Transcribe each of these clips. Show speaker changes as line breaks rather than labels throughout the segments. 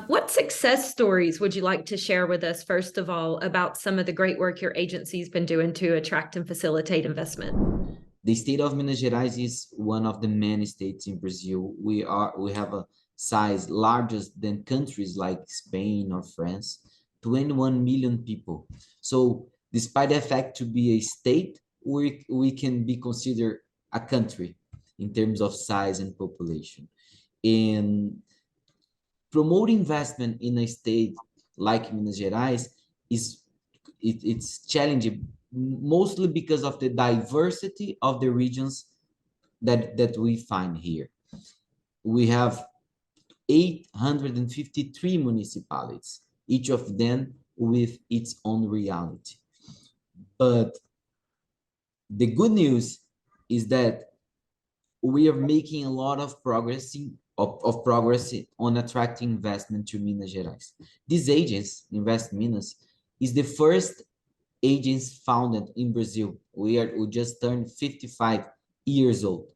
What success stories would you like to share with us, first of all, about some of the great work your agency's been doing to attract and facilitate investment?
The state of Minas Gerais is one of the many states in Brazil. We have a size larger than countries like Spain or France, 21 million people. So despite the fact to be a state, we can be considered a country in terms of size and population. And promote investment in a state like Minas Gerais it's challenging, mostly because of the diversity of the regions that we find here. We have 853 municipalities, each of them with its own reality. But the good news is that we are making a lot of progress on attracting investment to Minas Gerais. This agency, Invest Minas, is the first agency founded in Brazil. We just turned 55 years old.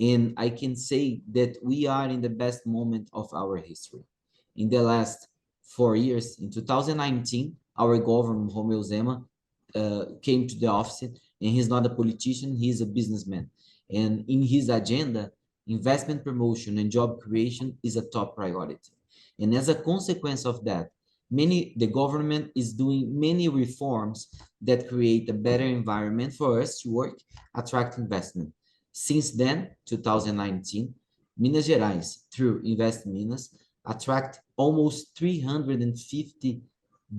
And I can say that we are in the best moment of our history. In the last 4 years, in 2019, our governor, Romeu Zema, came to the office, and he's not a politician, he's a businessman. And in his agenda, investment promotion and job creation is a top priority. And as a consequence of that, the government is doing many reforms that create a better environment for us to work, attract investment. Since then, 2019, Minas Gerais, through Invest Minas, attract almost 350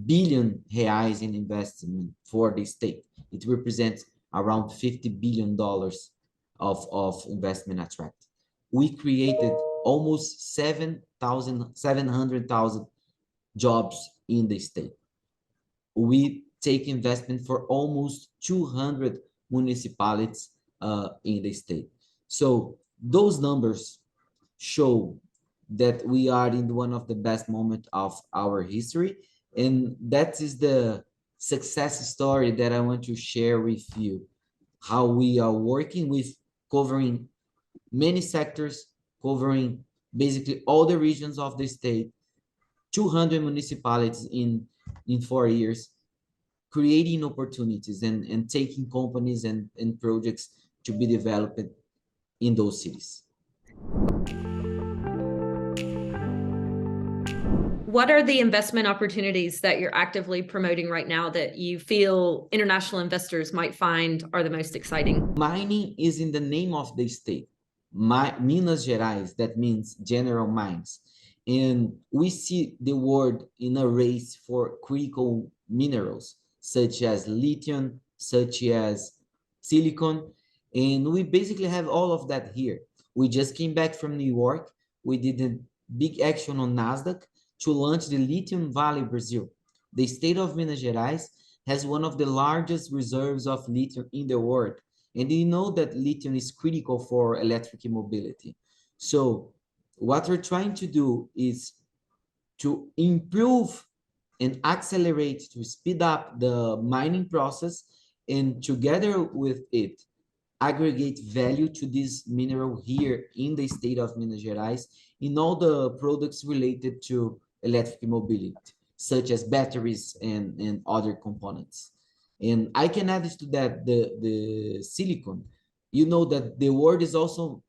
billion reais in investment for the state. It represents around $50 billion of investment attract. We created almost 700,000 jobs in the state. We take investment for almost 200 municipalities in the state. So those numbers show that we are in one of the best moments of our history. And that is the success story that I want to share with you. How we are working with covering many sectors, covering basically all the regions of the state, 200 municipalities in 4 years, creating opportunities and taking companies and projects to be developed in those cities.
What are the investment opportunities that you're actively promoting right now that you feel international investors might find are the most exciting?
Mining is in the name of the state. Minas Gerais, that means general mines. And we see the world in a race for critical minerals, such as lithium, such as silicon. And we basically have all of that here. We just came back from New York. We did a big action on NASDAQ to launch the Lithium Valley Brazil. The state of Minas Gerais has one of the largest reserves of lithium in the world. And you know that lithium is critical for electric mobility. So what we're trying to do is to improve and accelerate, to speed up the mining process, and together with it, aggregate value to this mineral here in the state of Minas Gerais in all the products related to electric mobility, such as batteries and other components. And I can add to that the silicon. You know that the world is also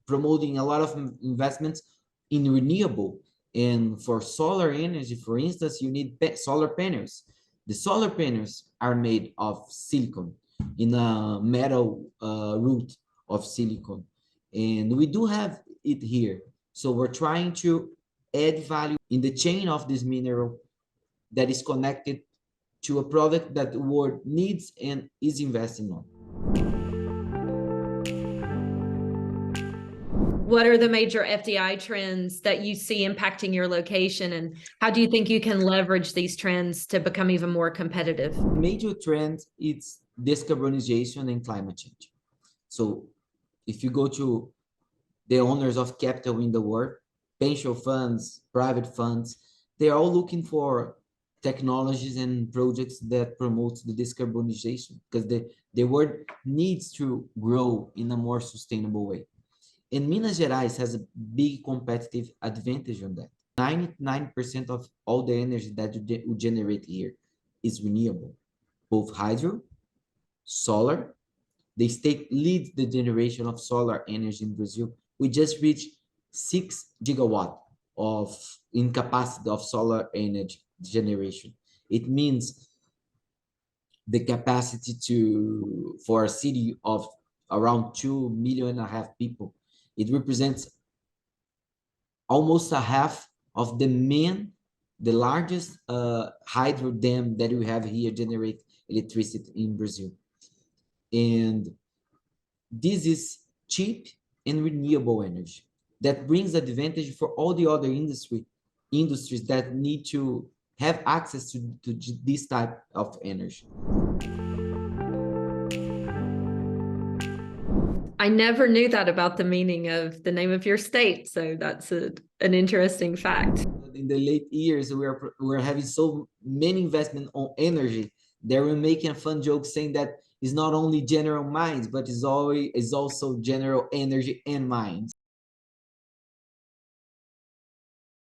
promoting a lot of investments in renewable. And for solar energy, for instance, you need solar panels. The solar panels are made of silicon in a metal root of silicon. And we do have it here. So we're trying to add value in the chain of this mineral that is connected to a product that the world needs and is investing on.
What are the major FDI trends that you see impacting your location, and how do you think you can leverage these trends to become even more competitive?
Major trends, it's decarbonization and climate change. So if you go to the owners of capital in the world, pension funds, private funds, they're all looking for technologies and projects that promote the decarbonization, because the world needs to grow in a more sustainable way. And Minas Gerais has a big competitive advantage on that. 99% of all the energy that we generate here is renewable, both hydro, solar. The state leads the generation of solar energy in Brazil. We just reached 6 gigawatt of in capacity of solar energy generation. It means the capacity for a city of around 2.5 million people. It represents almost a half of the largest hydro dam that we have here generate electricity in Brazil. And this is cheap and renewable energy that brings advantage for all the other industries that need to have access to this type of energy.
I never knew that about the meaning of the name of your state. So that's an interesting fact.
In the late years, we're having so many investment on energy that we're making a fun joke saying that it's not only general mines, but it's also general energy and mines.